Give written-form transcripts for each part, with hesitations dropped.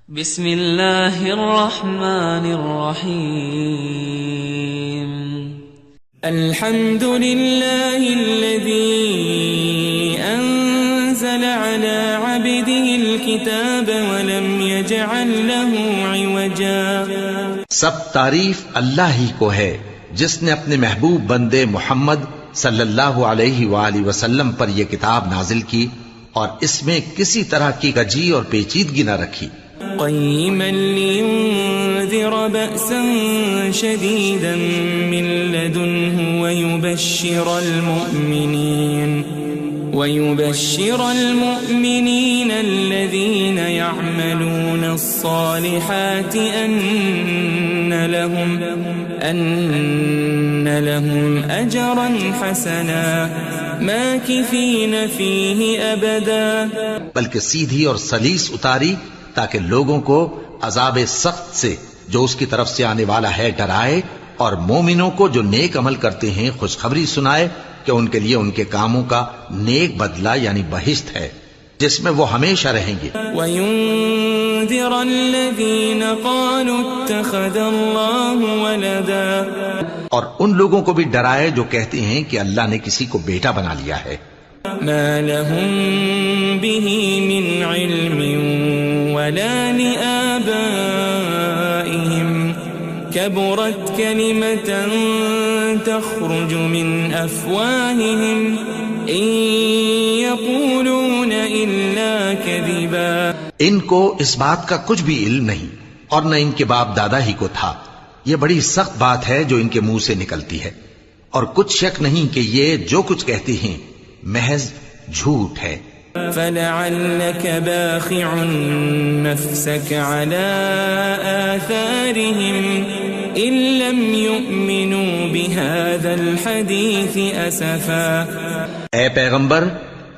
بسم اللہ الرحمن الرحیم الحمد للہ الذی انزل على عبده الكتاب ولم يجعل له عوجا۔ سب تعریف اللہ ہی کو ہے جس نے اپنے محبوب بندے محمد صلی اللہ علیہ وآلہ وسلم پر یہ کتاب نازل کی اور اس میں کسی طرح کی کجی اور پیچیدگی نہ رکھی۔ قیما لینذر بأسا شدیدا من لدنه ويبشر المؤمنين الذين يعملون الصالحات أن لهم أجرا حسنا ماكثين فيه أبدا۔ بلکہ سیدھی اور سلیس اتاری تاکہ لوگوں کو عذاب سخت سے جو اس کی طرف سے آنے والا ہے ڈرائے، اور مومنوں کو جو نیک عمل کرتے ہیں خوشخبری سنائے کہ ان کے لیے ان کے کاموں کا نیک بدلہ یعنی بہشت ہے جس میں وہ ہمیشہ رہیں گے۔ وَيُنذِرَ الَّذِينَ قَالُوا اتَّخَذَ اللَّهُ وَلَدًا، اور ان لوگوں کو بھی ڈرائے جو کہتے ہیں کہ اللہ نے کسی کو بیٹا بنا لیا ہے۔ مَا لَهُم بِهِ مِنْ عِلْمٍ وَلَا لِآبَائِهِمْ كَبُرَتْ كَلِمَةً تَخْرُجُ مِنْ أَفْوَاهِهِمْ إِنْ يَقُولُونَ إِلَّا كَذِبًا۔ ان کو اس بات کا کچھ بھی علم نہیں اور نہ ان کے باپ دادا ہی کو تھا۔ یہ بڑی سخت بات ہے جو ان کے منہ سے نکلتی ہے، اور کچھ شک نہیں کہ یہ جو کچھ کہتے ہیں محض جھوٹ ہے۔ فَلَعَلَّكَ بَاخِعٌ نَفْسَكَ عَلَىٰ آثَارِهِمْ إِن لَّمْ يُؤْمِنُوا بِهَذَا الْحَدِيثِ أَسَفًا۔ اے پیغمبر،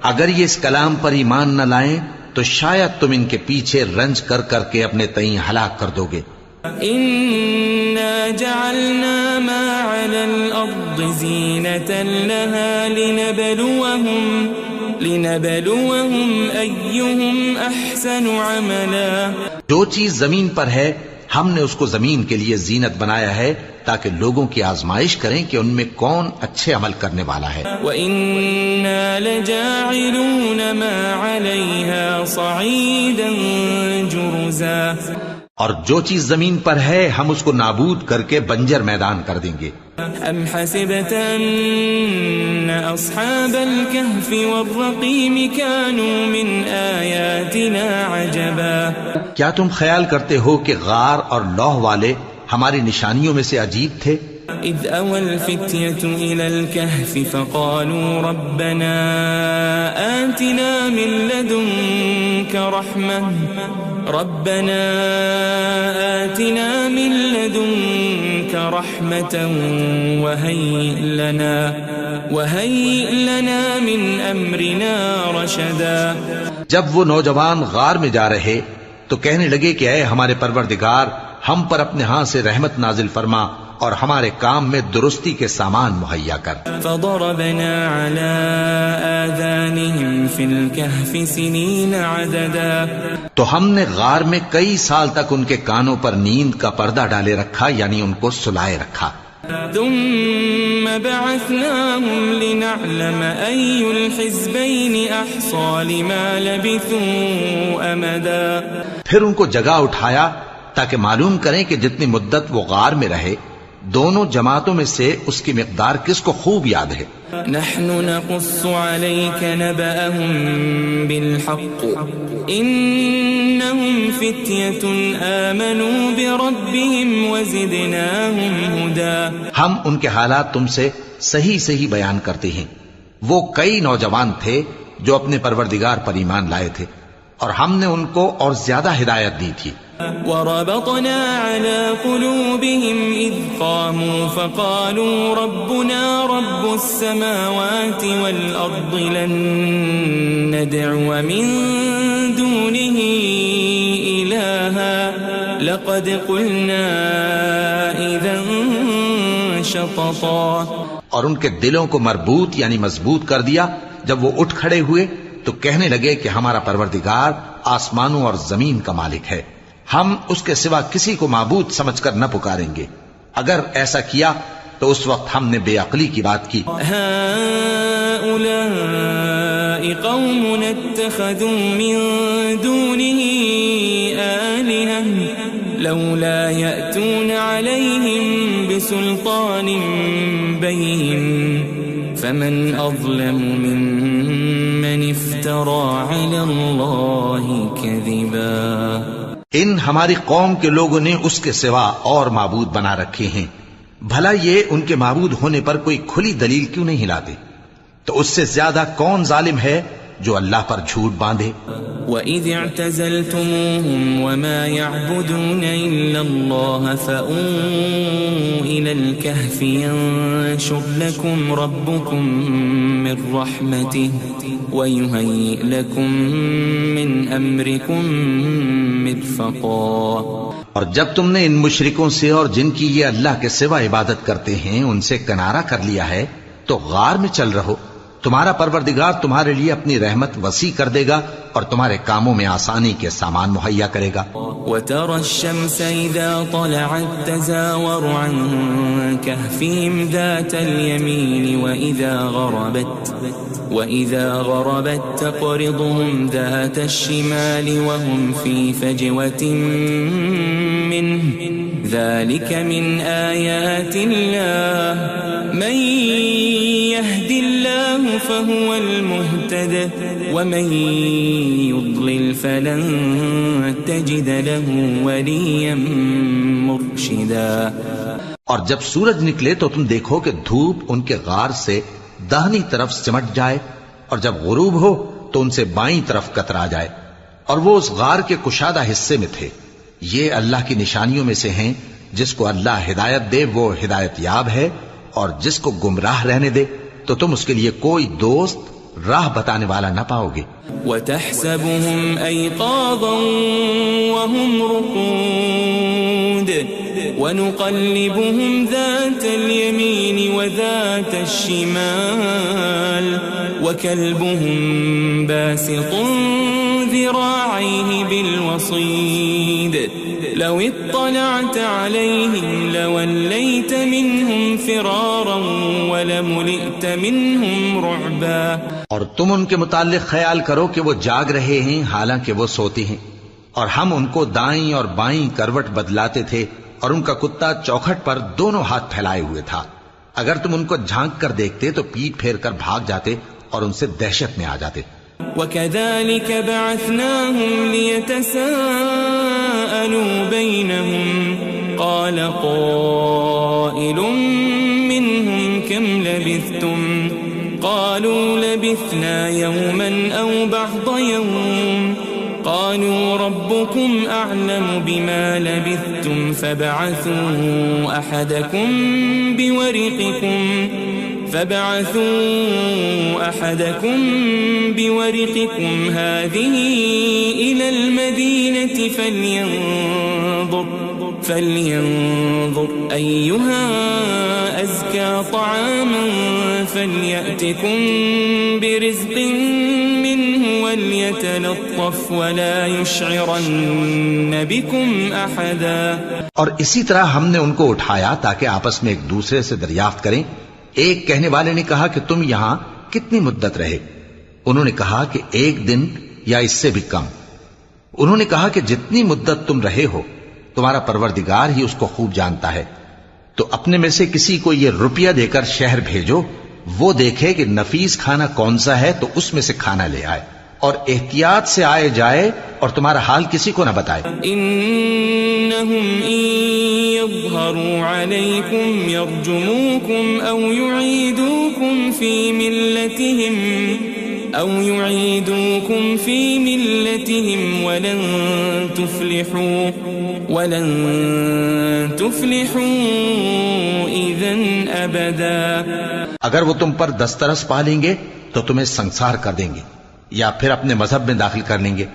اگر یہ اس کلام پر ایمان نہ لائیں تو شاید تم ان کے پیچھے رنج کر کر کے اپنے تئیں ہلاک کر دو گے۔ إِنَّا جَعَلْنَا مَا عَلَى الْأَرْضِ زِينَةً لَهَا لِنَبْلُوَهُمْ أَيُّهُمْ أَحْسَنُ عَمَلًا۔ جو چیز زمین پر ہے ہم نے اس کو زمین کے لیے زینت بنایا ہے تاکہ لوگوں کی آزمائش کریں کہ ان میں کون اچھے عمل کرنے والا ہے۔ وَإِنَّا لَجَاعِلُونَ مَا عَلَيْهَا صَعِيدًا جُرُزًا۔ اور جو چیز زمین پر ہے ہم اس کو نابود کر کے بنجر میدان کر دیں گے۔ ام حسبت ان اصحاب الكهف والرقيم كانوا من آیاتنا عجبا۔ کیا تم خیال کرتے ہو کہ غار اور لوح والے ہماری نشانیوں میں سے عجیب تھے؟ اذ اوى الفتية الى الكهف فقالوا ربنا آتنا من لدنك رحمة وهيئ لنا من امرنا رشدا۔ جب وہ نوجوان غار میں جا رہے تو کہنے لگے کہ اے ہمارے پروردگار، ہم پر اپنے ہاں سے رحمت نازل فرما اور ہمارے کام میں درستی کے سامان مہیا کر۔ فضربنا على آذانهم في الكهف سنين عددا۔ تو ہم نے غار میں کئی سال تک ان کے کانوں پر نیند کا پردہ ڈالے رکھا، یعنی ان کو سلائے رکھا۔ ثم بعثناهم لنعلم أي الحزبين أحصى لما لبثوا أمدا۔ پھر ان کو جگہ اٹھایا تاکہ معلوم کریں کہ جتنی مدت وہ غار میں رہے دونوں جماعتوں میں سے اس کی مقدار کس کو خوب یاد ہے۔ نحن نقص عليك نبأهم بالحق إنهم فتية آمنوا بربهم وزدناهم هدى۔ ہم ان کے حالات تم سے صحیح بیان کرتے ہیں۔ وہ کئی نوجوان تھے جو اپنے پروردگار پر ایمان لائے تھے اور ہم نے ان کو اور زیادہ ہدایت دی تھی۔ وربطنا على قلوبهم إذ قاموا فقالوا ربنا رب السماوات والأرض لن ندعو من دونه إلها لقد قلنا إذا شططا۔ اور ان کے دلوں کو مربوط یعنی مضبوط کر دیا۔ جب وہ اٹھ کھڑے ہوئے تو کہنے لگے کہ ہمارا پروردگار آسمانوں اور زمین کا مالک ہے، ہم اس کے سوا کسی کو معبود سمجھ کر نہ پکاریں گے. اگر ایسا کیا تو اس وقت ہم نے بے عقلی کی بات کی. هؤلاء قوم اتخذوا من دونه آلهة لولا يأتون عليهم بسلطان بين فمن أظلم ممن افترى على الله كذبا. ان ہماری قوم کے لوگوں نے اس کے سوا اور معبود بنا رکھے ہیں. بھلا یہ ان کے معبود ہونے پر کوئی کھلی دلیل کیوں نہیں لاتے؟ تو اس سے زیادہ کون ظالم ہے جو اللہ پر جھوٹ باندھے. وَإِذِ اعْتَزَلْتُمُوهُمْ وَمَا يَعْبُدُونَ إِلَّا اللَّهَ فَأْوُوا إِلَى الْكَهْفِ يَنشُرْ لَكُمْ رَبُّكُمْ مِنْ رَحْمَتِهِ وَيُهَيِّئْ لَكُمْ مِنْ أَمْرِكُمْ مِرْفَقًا. اور جب تم نے ان مشرکوں سے اور جن کی یہ اللہ کے سوا عبادت کرتے ہیں ان سے کنارہ کر لیا ہے تو غار میں چل رہو. تمہارا پروردگار تمہارے لیے اپنی رحمت وسیع کر دے گا اور تمہارے کاموں میں آسانی کے سامان مہیا کرے گا. وَتَرَى الشَّمْسَ إِذَا طَلَعَتْ تَزَاوَرُ عَنْ كَهْفِهِمْ ذَاتَ الْيَمِينِ وَإِذَا غَرَبَتْ تَقْرِضُهُمْ ذَاتَ الشِّمَالِ وَهُمْ فِي فَجْوَةٍ مِّنْهُ ذَلِكَ مِنْ آيَاتِ اللَّهِ مَنْ يَهْدِ اللَّهُ فَهُوَ الْمُهْتَدِ وَمَنْ يُضْلِلْ فَلَنْ تَجِدَ لَهُ وَلِيًّا مُرْشِدًا. اور جب سورج نکلے تو تم دیکھو کہ دھوپ ان کے غار سے داہنی طرف سمٹ جائے اور جب غروب ہو تو ان سے بائیں طرف کترا جائے اور وہ اس غار کے کشادہ حصے میں تھے. یہ اللہ کی نشانیوں میں سے ہیں. جس کو اللہ ہدایت دے وہ ہدایت یاب ہے اور جس کو گمراہ رہنے دے تو تم اس کے لیے کوئی دوست راہ بتانے والا نہ پاؤ گے. وَتَحْسَبُهُمْ أَيْقَاظًا وَهُمْ رُقُودٌ وَنُقَلِّبُهُمْ ذَاتَ الْيَمِينِ وَذَاتَ الشِّمَالِ وَكَلْبُهُمْ بَاسِطٌ ذِرَاعَيْهِ بِالْوَصِيدِ لَوِ اطَّلَعْتَ عَلَيْهِمْ لَوَلَّيْتَ مِنْهُمْ فِرَارًا وَلَمُلِئْتَ مِنْهُمْ رُعْبًا. اور تم ان کے متعلق خیال کرو کہ وہ جاگ رہے ہیں حالانکہ وہ سوتے ہیں اور ہم ان کو دائیں اور بائیں کروٹ بدلاتے تھے اور ان کا کتا چوکھٹ پر دونوں ہاتھ پھیلائے ہوئے تھا. اگر تم ان کو جھانک کر دیکھتے تو پیٹ پھیر کر بھاگ جاتے اور ان سے دہشت میں آ جاتے. وَكَذَلِكَ بَعَثْنَاهُمْ لِيَتَسَاءَلُوا بَيْنَهُمْ قَالَ قَائِلٌ مِّنْهُمْ كَمْ لَبِثْتُمْ قَالُوا لَبِثْنَا يَوْمًا أَوْ بَعْضَ يَوْمٍ قَالُوا رَبُّكُمْ أَعْلَمُ بِمَا لَبِثْتُمْ فَابْعَثُوا أَحَدَكُمْ بِوَرِقِكُمْ هَذِهِ إِلَى الْمَدِينَةِ فَلْيَنظُرْ أَيُّهَا أَزْكَى طَعَامًا فَلْيَأْتِكُمْ بِرِزْقٍ مِّنْهُ وَلْيَتَلَطَّفْ وَلَا يُشْعِرَنَّ بِكُمْ أَحَدًا. اور اسی طرح ہم نے ان کو اٹھایا تاکہ آپس میں ایک دوسرے سے دریافت کریں. ایک کہنے والے نے کہا کہ تم یہاں کتنی مدت رہے؟ انہوں نے کہا کہ 1 دن یا اس سے بھی کم. انہوں نے کہا کہ جتنی مدت تم رہے ہو تمہارا پروردگار ہی اس کو خوب جانتا ہے. تو اپنے میں سے کسی کو یہ روپیہ دے کر شہر بھیجو، وہ دیکھے کہ نفیس کھانا کون سا ہے تو اس میں سے کھانا لے آئے اور احتیاط سے آئے جائے اور تمہارا حال کسی کو نہ بتائے. انہم ان یظہروا علیکم یرجموکم او یعیدوکم فی ملتہم ولن تفلحوا اذن ابدا. اگر وہ تم پر دسترس پا لیں گے تو تمہیں سنسار کر دیں گے یا پھر اپنے مذہب میں داخل کر لیں گے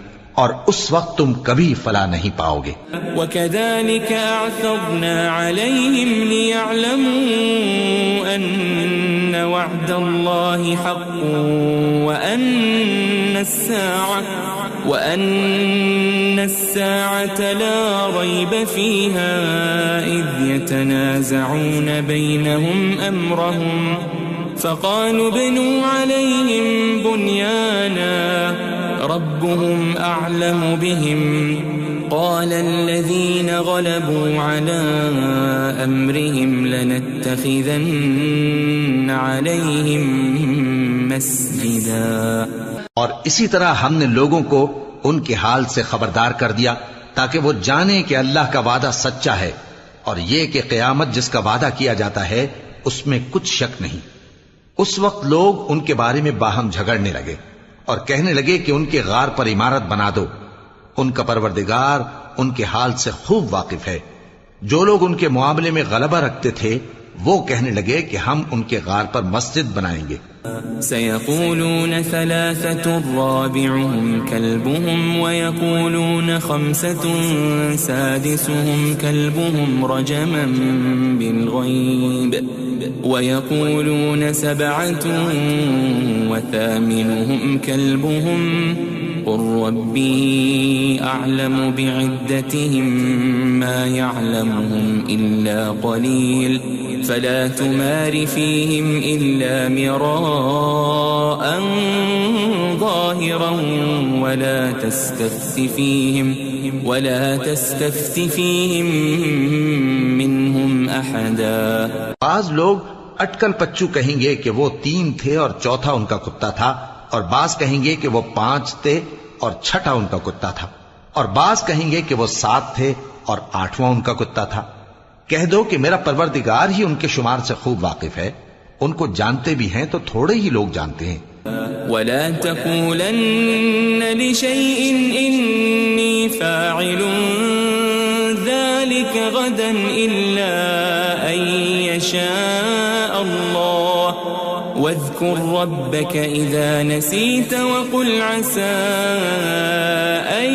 اور اس وقت تم کبھی فلاح نہیں پاؤ گے. وَكَذَلِكَ أَعْثَرْنَا عَلَيْهِمْ لِيَعْلَمُوا أَنَّ وَعْدَ اللَّهِ حَقٌّ وَأَنَّ وأن الساعة لا ريب فيها إذ يتنازعون بينهم أمرهم فقالوا ابنوا عليهم بنيانا ربهم أعلم بهم قال الذين غلبوا على أمرهم لنتخذن عليهم مسجدا. اور اسی طرح ہم نے لوگوں کو ان کے حال سے خبردار کر دیا تاکہ وہ جانیں کہ اللہ کا وعدہ سچا ہے اور یہ کہ قیامت جس کا وعدہ کیا جاتا ہے اس میں کچھ شک نہیں. اس وقت لوگ ان کے بارے میں باہم جھگڑنے لگے اور کہنے لگے کہ ان کے غار پر عمارت بنا دو. ان کا پروردگار ان کے حال سے خوب واقف ہے. جو لوگ ان کے معاملے میں غلبہ رکھتے تھے وہ کہنے لگے کہ ہم ان کے غار پر مسجد بنائیں گے. سيقولون ثلاثة رابعهم كلبهم ويقولون خمسة سادسهم كلبهم رجما بالغيب ويقولون سبعة وثامنهم كلبهم قل ربي أعلم بعدتهم ما يعلمهم إلا قليل فلا تمار فيهم إلا مراء ظاهرا ولا تستفت فيهم منهم أحدا. بعض لوگ اٹکل پچو کہیں گے کہ وہ 3 تھے اور چوتھا ان کا کتا تھا اور بعض کہیں گے کہ وہ 5 تھے اور چھٹا ان کا کتا تھا اور بعض کہیں گے کہ وہ 7 تھے اور 8واں ان کا کتا تھا. کہہ دو کہ میرا پروردگار ہی ان کے شمار سے خوب واقف ہے. ان کو جانتے بھی ہیں تو تھوڑے ہی لوگ جانتے ہیں. ولا تقولن لشيء إني فاعل ذلك غدا إلا أن يشاء الله واذكر ربك إذا نسيت وقل عسى أن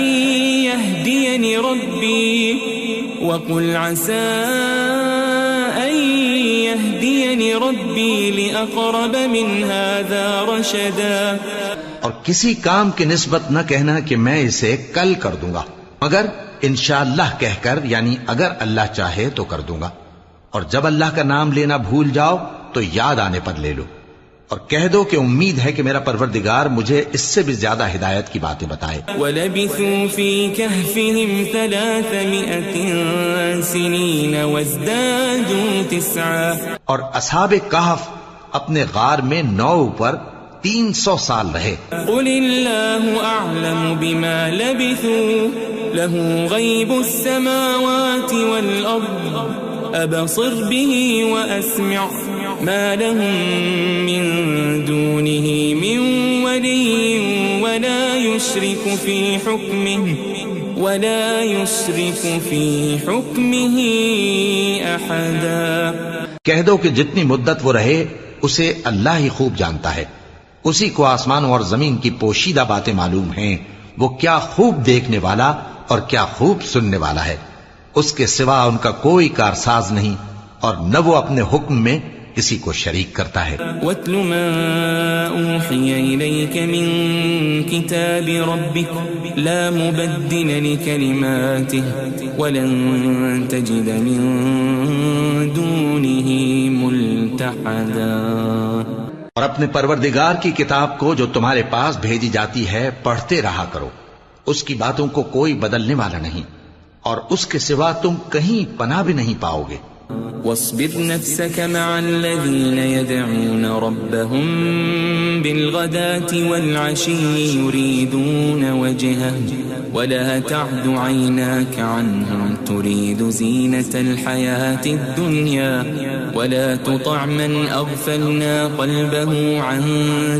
يهديني ربي لأقرب من هذا رشدا. اور کسی کام کی نسبت نہ کہنا کہ میں اسے کل کر دوں گا مگر انشاءاللہ کہہ کر، یعنی اگر اللہ چاہے تو کر دوں گا. اور جب اللہ کا نام لینا بھول جاؤ تو یاد آنے پر لے لو اور کہہ دو کہ امید ہے کہ میرا پروردگار مجھے اس سے بھی زیادہ ہدایت کی باتیں بتائے. وَلَبِثُوا فِي كَهْفِهِمْ 300 سِنِينَ وَازْدَادُوا 9. اور اصحاب کہف اپنے غار میں 9 پر 300 سال رہے. قُلِ اللَّهُ أَعْلَمُ بِمَا لَبِثُوا لَهُ غَيْبُ السَّمَاوَاتِ وَالْأَرْضِ أَبْصِرْ بِهِ وَأَسْمِعْ ما لهم من دونه من ولي ولا يشرك في حكمه أحدا. کہہ دو کہ جتنی مدت وہ رہے اسے اللہ ہی خوب جانتا ہے. اسی کو آسمانوں اور زمین کی پوشیدہ باتیں معلوم ہیں. وہ کیا خوب دیکھنے والا اور کیا خوب سننے والا ہے. اس کے سوا ان کا کوئی کارساز نہیں اور نہ وہ اپنے حکم میں کسی کو شریک کرتا ہے. وَاتْلُ مَا أُوحِيَ إِلَيْكَ مِن كِتَابِ رَبِّكَ لَا مُبَدِّلَ لِكَلِمَاتِهِ وَلَن تَجِدَ مِن دُونِهِ مُلْتَحَدًا. اور اپنے پروردگار کی کتاب کو جو تمہارے پاس بھیجی جاتی ہے پڑھتے رہا کرو. اس کی باتوں کو کوئی بدلنے والا نہیں اور اس کے سوا تم کہیں پناہ بھی نہیں پاؤ گے. واصبر نفسك مع الذين يدعون ربهم بالغداة والعشي يريدون وجهه ولا تعد عيناك عنهم تريد زينة الحياة الدنيا ولا تطع من أغفلنا قلبه عن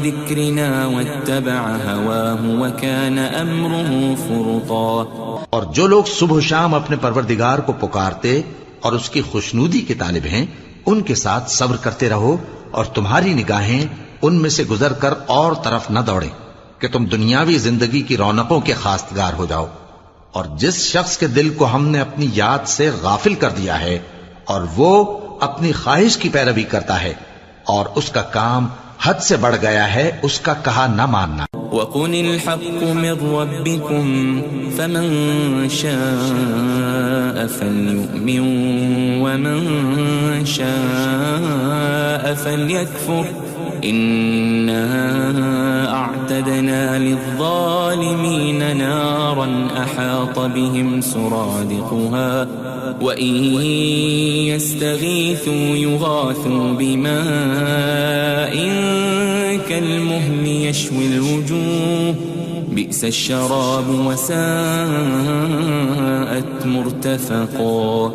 ذكرنا واتبع هواه وكان أمره فرطا. اور جو لوگ صبح و شام اپنے پروردگار کو پکارتے اور اس کی خوشنودی کے طالب ہیں ان کے ساتھ صبر کرتے رہو اور تمہاری نگاہیں ان میں سے گزر کر اور طرف نہ دوڑیں کہ تم دنیاوی زندگی کی رونقوں کے خواستگار ہو جاؤ. اور جس شخص کے دل کو ہم نے اپنی یاد سے غافل کر دیا ہے اور وہ اپنی خواہش کی پیروی کرتا ہے اور اس کا کام حد سے بڑھ گیا ہے، اس کا کہا نہ ماننا. وقل الحق من ربكم فمن شاء فليؤمن ومن شاء فليكفر إنا أعتدنا للظالمين نارا أحاط بهم سرادقها وإن يستغيثوا يغاثوا بماء كالمهل يشوي الوجوه بئس الشراب وساءت مرتفقا.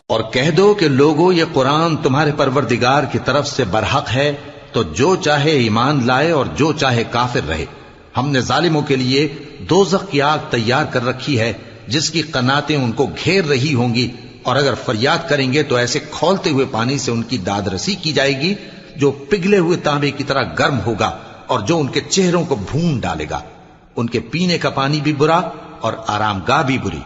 اور کہہ دو کہ لوگو یہ قرآن تمہارے پروردگار کی طرف سے برحق ہے، تو جو چاہے ایمان لائے اور جو چاہے کافر رہے. ہم نے ظالموں کے لیے دوزخ کی آگ تیار کر رکھی ہے جس کی قناتیں ان کو گھیر رہی ہوں گی، اور اگر فریاد کریں گے تو ایسے کھولتے ہوئے پانی سے ان کی داد رسی کی جائے گی جو پگھلے ہوئے تانبے کی طرح گرم ہوگا اور جو ان کے چہروں کو بھون ڈالے گا. ان کے پینے کا پانی بھی برا اور آرام گاہ بھی بری.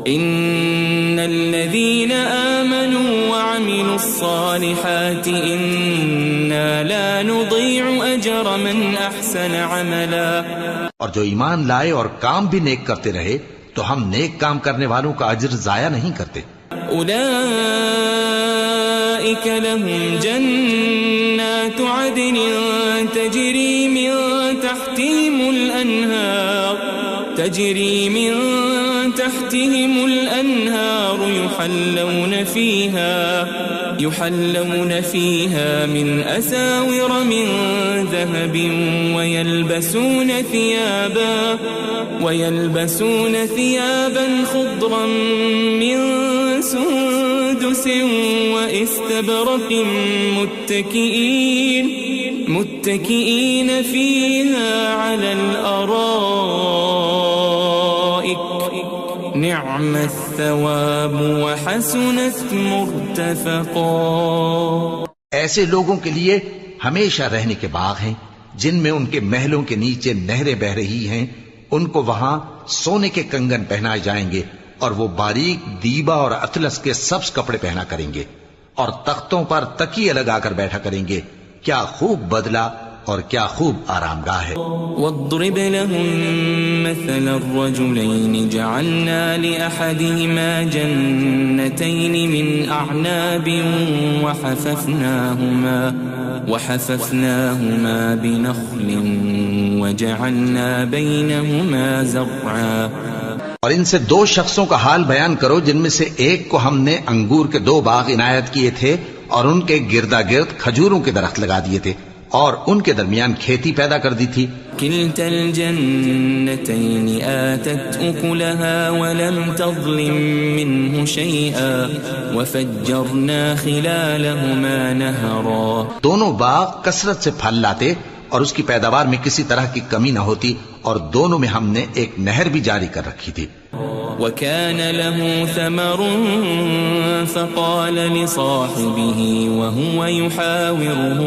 ان الذين آمنوا وعملوا الصالحات انا لا نضيع اجر من احسن عملا. اور جو ایمان لائے اور کام بھی نیک کرتے رہے تو ہم نیک کام کرنے والوں کا اجر ضائع نہیں کرتے. اولئك لهم جنات عدن تجري من تحتهم الأنهار يحلون فيها من أساور من ذهب ويلبسون ثيابا خضرا من سندس وإستبرق متكئين فيها على الأرائك نعم الثواب وحسنت مرتفقا. ایسے لوگوں کے لیے ہمیشہ رہنے کے باغ ہیں جن میں ان کے محلوں کے نیچے نہریں بہ رہی ہیں. ان کو وہاں سونے کے کنگن پہنائے جائیں گے اور وہ باریک دیبا اور اطلس کے سبز کپڑے پہنا کریں گے اور تختوں پر تکیے لگا کر بیٹھا کریں گے. کیا خوب بدلہ اور کیا خوب آرام گاہ ہے. واضرب لهم مثل الرجلين جعلنا لأحدهما جنتين من أعناب وحففناهما بنخل وجعلنا بينهما زرعا. اور ان سے دو شخصوں کا حال بیان کرو جن میں سے ایک کو ہم نے انگور کے 2 باغ عنایت کیے تھے اور ان کے گردا گرد کھجوروں کے درخت لگا دیے تھے اور ان کے درمیان کھیتی پیدا کر دی تھی. كلتا الجنتين آتت أكلها ولم تظلم منه شيئا وفجرنا خلالهما نهرا. دونوں باغ کثرت سے پھل لاتے اور اس کی پیداوار میں کسی طرح کی کمی نہ ہوتی اور دونوں میں ہم نے ایک نہر بھی جاری کر رکھی تھی. وكان له ثمر فقال لصاحبه وهو يحاوره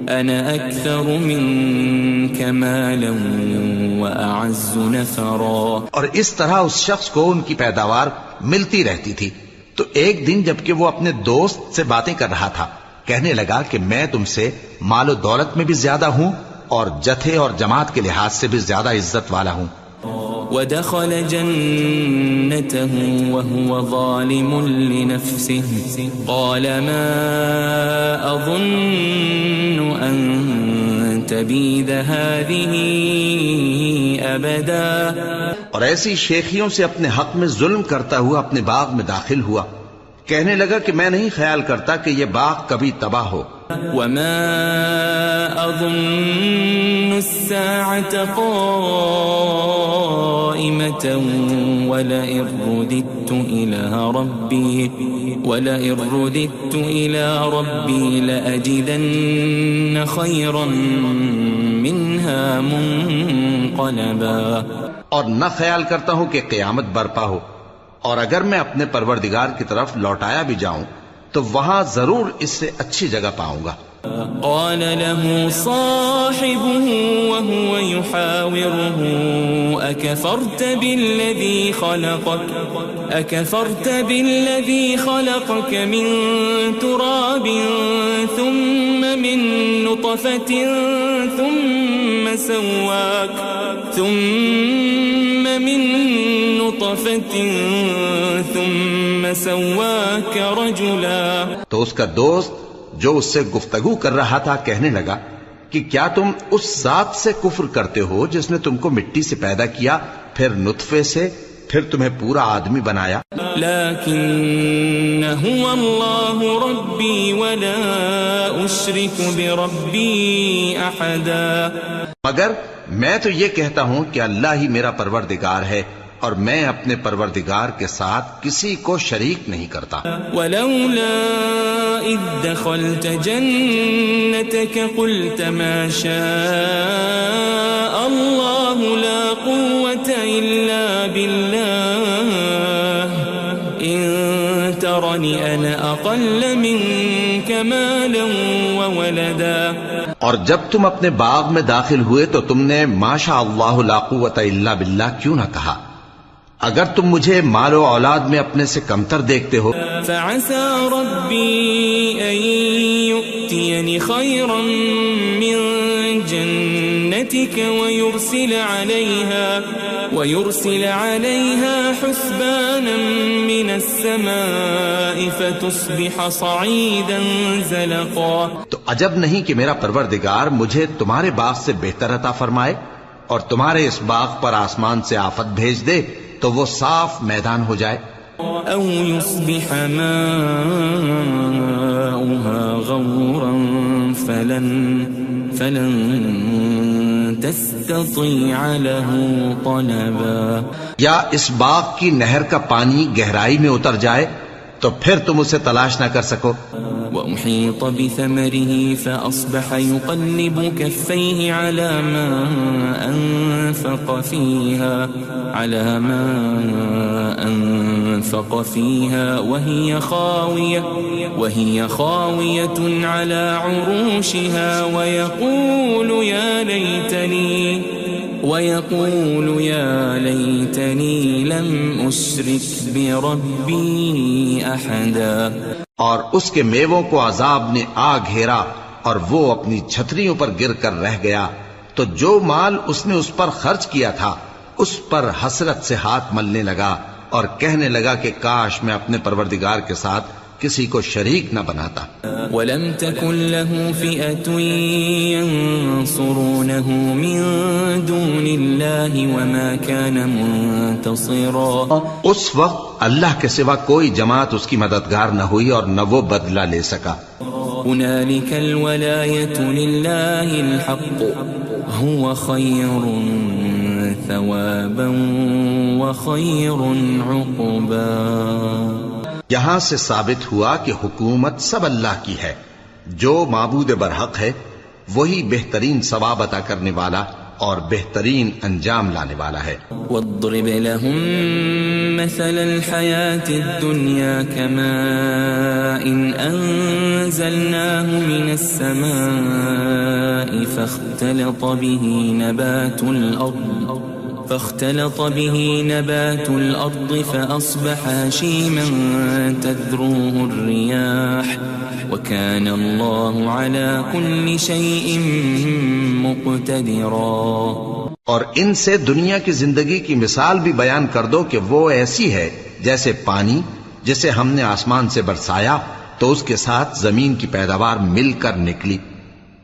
أنا أكثر منك مالا وأعز نفرا. اور اس طرح اس شخص کو ان کی پیداوار ملتی رہتی تھی. تو ایک دن جبکہ وہ اپنے دوست سے باتیں کر رہا تھا کہنے لگا کہ میں تم سے مال و دولت میں بھی زیادہ ہوں اور جتھے اور جماعت کے لحاظ سے بھی زیادہ عزت والا ہوں. ودخل جنته وهو ظالم لنفسه قال ما أظن أن تبيد هذه أبدا. اور ایسی شیخیوں سے اپنے حق میں ظلم کرتا ہوا اپنے باغ میں داخل ہوا. کہنے لگا کہ میں نہیں خیال کرتا کہ یہ باغ کبھی تباہ ہو. وما أظن الساعة قائمة ولئن رددت إلى ربي لأجدن خيرا منها منقلبا. اور نہ خیال کرتا ہوں کہ قیامت برپا ہو اور اگر میں اپنے پروردگار کی طرف لوٹایا بھی جاؤں تو وہاں ضرور اس سے اچھی جگہ پاؤں گا. قال له صاحبه وهو يحاوره أكفرت بالذي خلقك من تراب ثم من نطفة ثم سواك رجلا. تو اس کا دوست جو اس سے گفتگو کر رہا تھا کہنے لگا کہ کیا تم اس ذات سے کفر کرتے ہو جس نے تم کو مٹی سے پیدا کیا، پھر نطفے سے، پھر تمہیں پورا آدمی بنایا؟ لیکن هو اللہ ربی ولا اشرک بربی احدا. مگر میں تو یہ کہتا ہوں کہ اللہ ہی میرا پروردگار ہے اور میں اپنے پروردگار کے ساتھ کسی کو شریک نہیں کرتا. ولولا اذ دخلت جنتك قلت ما شاء الله لا قوة الا بالله ان ترني انا اقل منك مالا وولدا. اور جب تم اپنے باغ میں داخل ہوئے تو تم نے ما شاء اللہ لا قوت الا باللہ کیوں نہ کہا؟ اگر تم مجھے مال و اولاد میں اپنے سے کمتر دیکھتے ہو. فعسى ربي أن يؤتيني خيرا من جنتك ويرسل عليها حسبانا من السماء فتصبح صعيدا زلقا. تو عجب نہیں کہ میرا پروردگار مجھے تمہارے باغ سے بہتر عطا فرمائے اور تمہارے اس باغ پر آسمان سے آفت بھیج دے تو وہ صاف میدان ہو جائے. او يصبح ماؤها غورا فلن تستطيع له طلبا. یا اس باغ کی نہر کا پانی گہرائی میں اتر جائے تو پھر تم اسے تلاش نہ کر سکو. وأحيط بثمره فأصبح يقلب كفيه على ما أنفق فيها وهي خاوية على عروشها ويقول يا ليتني لم أشرك بربي أحدا. اور اس کے میووں کو عذاب نے آ گھیرا اور وہ اپنی چھتریوں پر گر کر رہ گیا. تو جو مال اس نے اس پر خرچ کیا تھا اس پر حسرت سے ہاتھ ملنے لگا اور کہنے لگا کہ کاش میں اپنے پروردگار کے ساتھ کسی کو شریک نہ بناتا. وَلَمْ تَكُنْ لَهُ فِئَةٌ يَنْصُرُونَهُ مِنْ دُونِ اللَّهِ وَمَا كَانَ مُنْتَصِرًا. اس وقت اللہ کے سوا کوئی جماعت اس کی مددگار نہ ہوئی اور نہ وہ بدلہ لے سکا. هُنَالِكَ الْوَلَایَةُ لِلَّهِ الْحَقُّ هُوَ خَيْرٌ ثَوَابًا وَخَيْرٌ عُقْبًا. یہاں سے ثابت ہوا کہ حکومت سب اللہ کی ہے. جو معبود برحق ہے وہی بہترین ثواب عطا کرنے والا اور بہترین انجام لانے والا ہے. وَاضْرِبْ لَهُم مَّثَلَ الْحَيَاةِ الدُّنْيَا كَمَاءٍ أَنزَلْنَاهُ مِنَ السَّمَاءِ فاختلط به نبات الأرض فأصبح هشيما تذروه الرياح وكان الله على كل شيء مقتدرا. اور ان سے دنیا کی زندگی کی مثال بھی بیان کر دو کہ وہ ایسی ہے جیسے پانی جسے ہم نے آسمان سے برسایا تو اس کے ساتھ زمین کی پیداوار مل کر نکلی،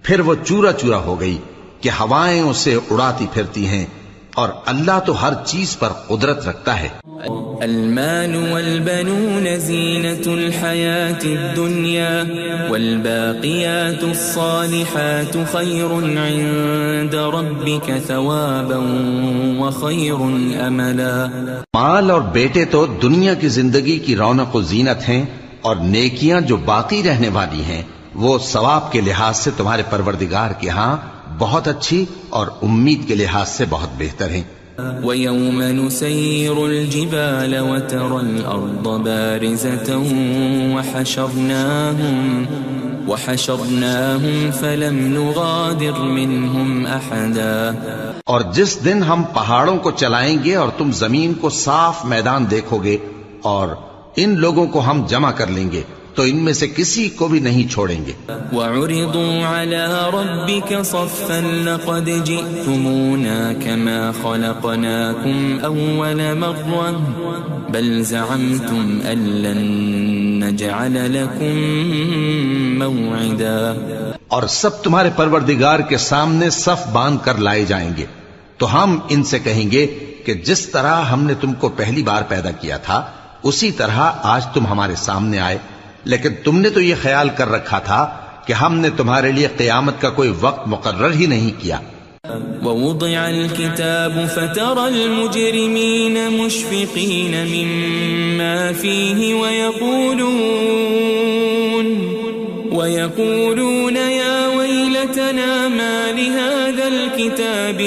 پھر وہ چورا چورا ہو گئی کہ ہوائیں اسے اڑاتی پھرتی ہیں، اور اللہ تو ہر چیز پر قدرت رکھتا ہے. المال والبنون زینة الحیاة الدنیا والباقیات الصالحات خیر عند ربک ثوابا وخیر املا. مال اور بیٹے تو دنیا کی زندگی کی رونق و زینت ہیں، اور نیکیاں جو باقی رہنے والی ہیں وہ ثواب کے لحاظ سے تمہارے پروردگار کے ہاں بہت اچھی اور امید کے لحاظ سے بہت بہتر ہیں. وَيَوْمَ نُسَيِّرُ الْجِبَالَ وَتَرَى الْأَرْضَ بَارِزَةً وحشرناهم فلم نغادر منهم أحدا. اور جس دن ہم پہاڑوں کو چلائیں گے اور تم زمین کو صاف میدان دیکھو گے اور ان لوگوں کو ہم جمع کر لیں گے تو ان میں سے کسی کو بھی نہیں چھوڑیں گے. وعرضوا على ربك صفا لقد جئتمونا كما خلقناكم أول مرة بل زعمتم أن لن نجعل لكم موعدا. اور سب تمہارے پروردگار کے سامنے صف باندھ کر لائے جائیں گے تو ہم ان سے کہیں گے کہ جس طرح ہم نے تم کو پہلی بار پیدا کیا تھا اسی طرح آج تم ہمارے سامنے آئے، لیکن تم نے تو یہ خیال کر رکھا تھا کہ ہم نے تمہارے لیے قیامت کا کوئی وقت مقرر ہی نہیں کیا. ووضع الكتاب فترى المجرمين مشفقين مما فيه ويقولون يا ويلتنا ما لهذا الكتاب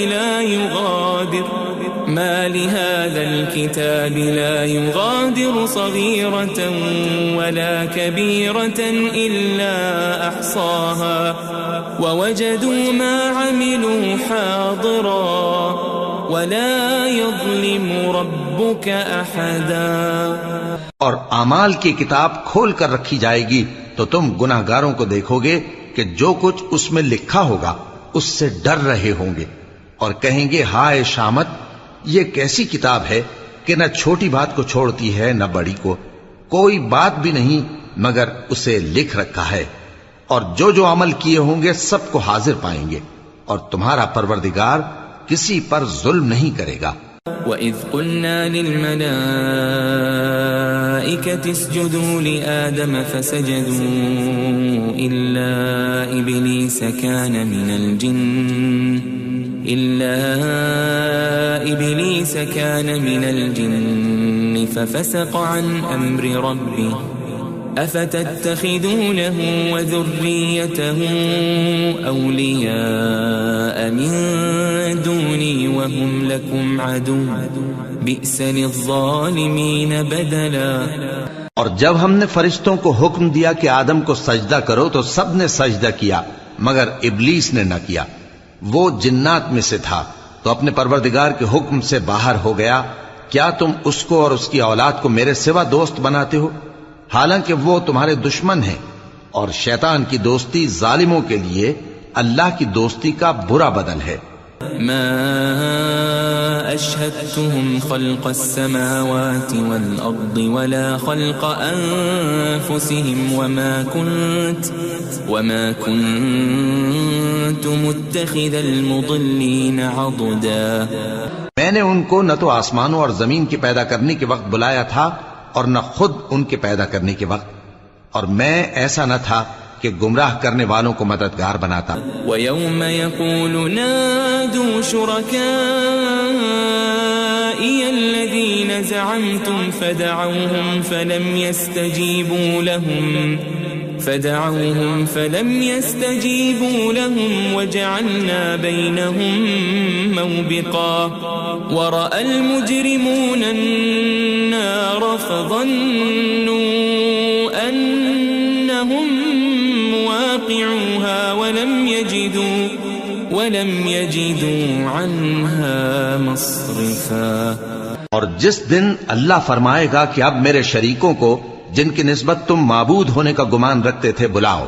لا يغادر صغيرة ولا كبيرة إلا أحصاها ووجدوا ما عملوا حاضرا ولا يظلم ربك أحدا. اور اعمال کی کتاب کھول کر رکھی جائے گی تو تم گناہ گاروں کو دیکھو گے کہ جو کچھ اس میں لکھا ہوگا اس سے ڈر رہے ہوں گے اور کہیں گے ہائے شامت، یہ کیسی کتاب ہے کہ نہ چھوٹی بات کو چھوڑتی ہے نہ بڑی کو، کوئی بات بھی نہیں مگر اسے لکھ رکھا ہے، اور جو عمل کیے ہوں گے سب کو حاضر پائیں گے، اور تمہارا پروردگار کسی پر ظلم نہیں کرے گا. وَإِذْ قُلْنَا لِلْمَلَائِكَةِ اسْجُدُوا لِآدَمَ فَسَجَدُوا إِلَّا إِبْلِيسَ كَانَ مِنَ الْجِنِّ فَفَسَقَ عَنْ أَمْرِ رَبِّهِ أَفَتَتَّخِذُونَهُ وَذُرِّيَّتَهُ أَوْلِيَاءَ مِن دُونِي وَهُمْ لَكُمْ عَدُوٌّ بِئْسَ لِلظَّالِمِينَ بَدَلًا. اور جب ہم نے فرشتوں کو حکم دیا کہ آدم کو سجدہ کرو تو سب نے سجدہ کیا مگر ابلیس نے نہ کیا، وہ جنات میں سے تھا تو اپنے پروردگار کے حکم سے باہر ہو گیا. کیا تم اس کو اور اس کی اولاد کو میرے سوا دوست بناتے ہو حالانکہ وہ تمہارے دشمن ہیں، اور شیطان کی دوستی ظالموں کے لیے اللہ کی دوستی کا برا بدل ہے. ما أشهدتهم خلق السماوات والأرض ولا خلق أنفسهم وما كنت متخذ المضلين عضدا. میں نے ان کو نہ تو آسمانوں اور زمین کے پیدا کرنے کے وقت بلایا تھا اور نہ خود ان کے پیدا کرنے کے وقت، اور میں ایسا نہ تھا کہ گمراہ کرنے والوں کو مددگار بناتا. وَيَوْمَ يَقُولُ نَادُوا شُرَكَائِيَ الَّذِينَ زَعَمْتُمْ فَدَعَوْهُمْ فَلَمْ يَسْتَجِيبُوا لَهُمْ وَجَعَلْنَا بَيْنَهُمْ مَوْبِقًا وَرَأَى الْمُجْرِمُونَ النَّارَ فَظَنُّوا أَنَّهُمْ مواقعوها ولم يجدوا عنها مصرفا. اور جس دن اللہ فرمائے گا کہ اب میرے شریکوں کو جن کی نسبت تم معبود ہونے کا گمان رکھتے تھے بلاؤ،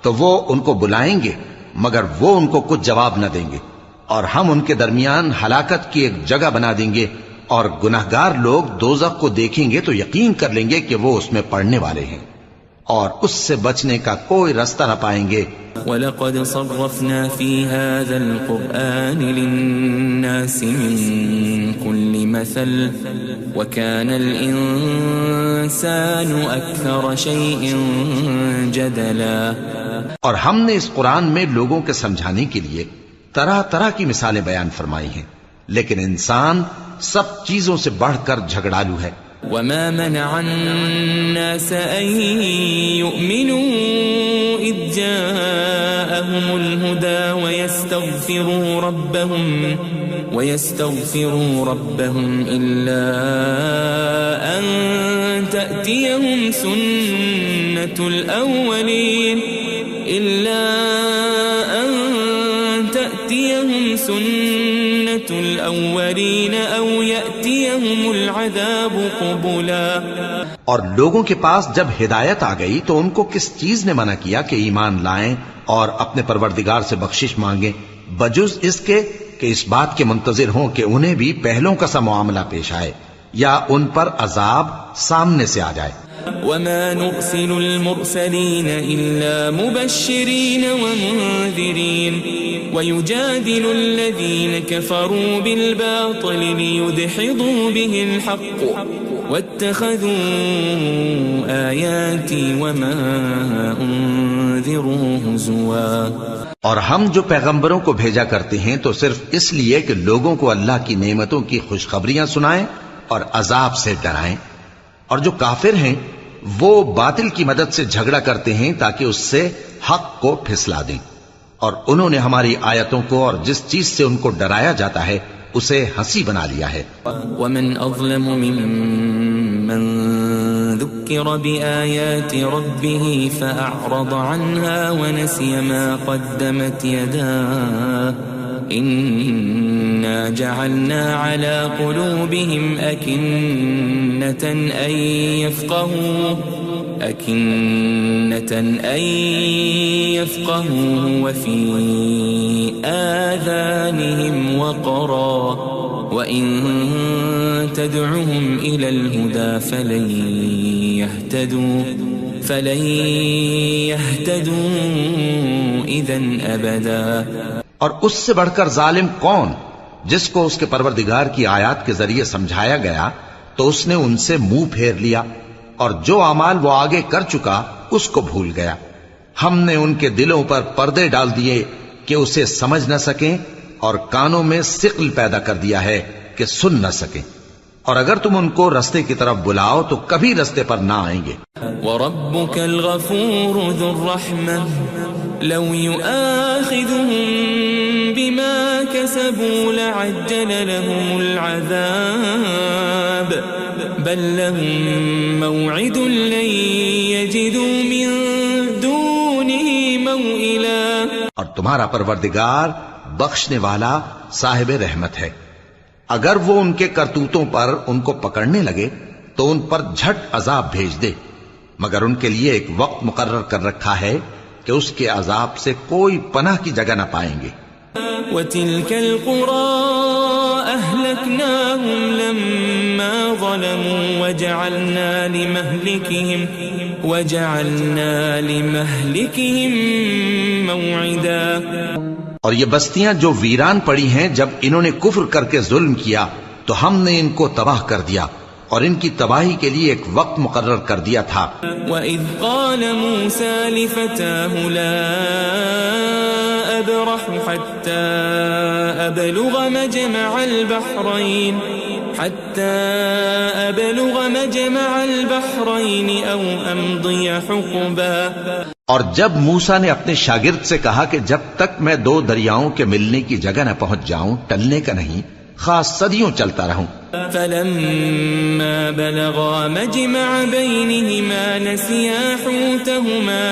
تو وہ ان کو بلائیں گے مگر وہ ان کو کچھ جواب نہ دیں گے، اور ہم ان کے درمیان ہلاکت کی ایک جگہ بنا دیں گے، اور گناہگار لوگ دوزخ کو دیکھیں گے تو یقین کر لیں گے کہ وہ اس میں پڑنے والے ہیں اور اس سے بچنے کا کوئی راستہ نہ پائیں گے. وَلَقَدْ صَرَّفْنَا فِي هَذَا الْقُرْآنِ لِلنَّاسِ مِنْ كُلِّ مَثَلٍ وَكَانَ الْإِنسَانُ أَكْثَرَ شَيْءٍ جَدَلًا. اور ہم نے اس قرآن میں لوگوں کے سمجھانے کے لیے طرح طرح کی مثالیں بیان فرمائی ہیں، لیکن انسان سب چیزوں سے بڑھ کر جھگڑالو ہے. وَمَا مَنَعَ النَّاسَ أَن يُؤْمِنُوا إِذْ جَاءَهُمُ الْهُدَى وَيَسْتَغْفِرُوا رَبَّهُمْ إِلَّا أَن تَأْتِيَهُمْ سُنَّةُ الْأَوَّلِينَ إلا أن تأتيهم سنة الأولين أو يأتيهم العذاب قبلا. اور لوگوں کے پاس جب ہدایت آ گئی تو ان کو کس چیز نے منع کیا کہ ایمان لائیں اور اپنے پروردگار سے بخشش مانگیں بجز اس کے کہ اس بات کے منتظر ہوں کہ انہیں بھی پہلوں کا سا معاملہ پیش آئے یا ان پر عذاب سامنے سے آ جائے. وما نرسل المرسلين إلا مبشرين ومنذرين ويجادل الذين كفروا بالباطل ليدحضوا به الحق واتخذوا آياتي وما أنذروا هزوا. اور ہم جو پیغمبروں کو بھیجا کرتے ہیں تو صرف اس لیے کہ لوگوں کو اللہ کی نعمتوں کی خوشخبریاں سنائیں اور عذاب سے ڈرائیں. اور جو کافر ہیں وہ باطل کی مدد سے جھگڑا کرتے ہیں تاکہ اس سے حق کو پھسلا دیں. اور انہوں نے ہماری آیتوں کو اور جس چیز سے ان کو ڈرایا جاتا ہے اسے ہنسی بنا لیا ہے. ومن أظلم ممن ذكر بآيات ربه فأعرض عنها ونسي ما قدمت يداه إنا جعلنا على قلوبهم أكنة أن يفقهوا وفي آذانهم وقرا وإن تدعهم إلى الهدى فلن يهتدوا إذن أبدا. اور اس سے بڑھ کر ظالم کون جس کو اس کے پروردگار کی آیات کے ذریعے سمجھایا گیا تو اس نے ان سے منہ پھیر لیا اور جو اعمال وہ آگے کر چکا اس کو بھول گیا. ہم نے ان کے دلوں پر پردے ڈال دیے کہ اسے سمجھ نہ سکیں اور کانوں میں ثقل پیدا کر دیا ہے کہ سن نہ سکیں. اور اگر تم ان کو رستے کی طرف بلاؤ تو کبھی رستے پر نہ آئیں گے. وَرَبُّكَ الْغَفُورُ ذُو الرَّحْمَةِ لَوْ يُؤَاخِذُهُم بِمَا كَسَبُوا لَعَجَّلَ لَهُمُ الْعَذَابَ بَل لَّهُم مَّوْعِدٌ لَّن يَجِدُوا مِن دُونِهِ مَوْئِلًا. اور تمہارا پروردگار بخشنے والا صاحب رحمت ہے. اگر وہ ان کے کرتوتوں پر ان کو پکڑنے لگے تو ان پر جھٹ عذاب بھیج دے مگر ان کے لیے ایک وقت مقرر کر رکھا ہے کہ اس کے عذاب سے کوئی پناہ کی جگہ نہ پائیں گے. وَتِلْكَ الْقُرَىٰ أَهْلَكْنَاهُمْ لَمَّا ظَلَمُوا وَجَعَلْنَا لِمَهْلِكِهِمْ مَوْعِدًا. اور یہ بستیاں جو ویران پڑی ہیں جب انہوں نے کفر کر کے ظلم کیا تو ہم نے ان کو تباہ کر دیا اور ان کی تباہی کے لیے ایک وقت مقرر کر دیا تھا. وَإِذْ قَالَ مُوسَى لِفَتَاهُ لَا أَبْرَحُ حَتَّى أَبْلُغَ مَجْمَعَ الْبَحْرَيْنِ أَوْ أَمْضِيَ حُقُبًا. اور جب موسیٰ نے اپنے شاگرد سے کہا کہ جب تک میں دو دریاؤں کے ملنے کی جگہ نہ پہنچ جاؤں ٹلنے کا نہیں خاص صدیوں چلتا رہوں. فَلَمَّا بَلَغَا مَجْمَعَ بَيْنِهِمَا نَسِيَا حُوتَهُمَا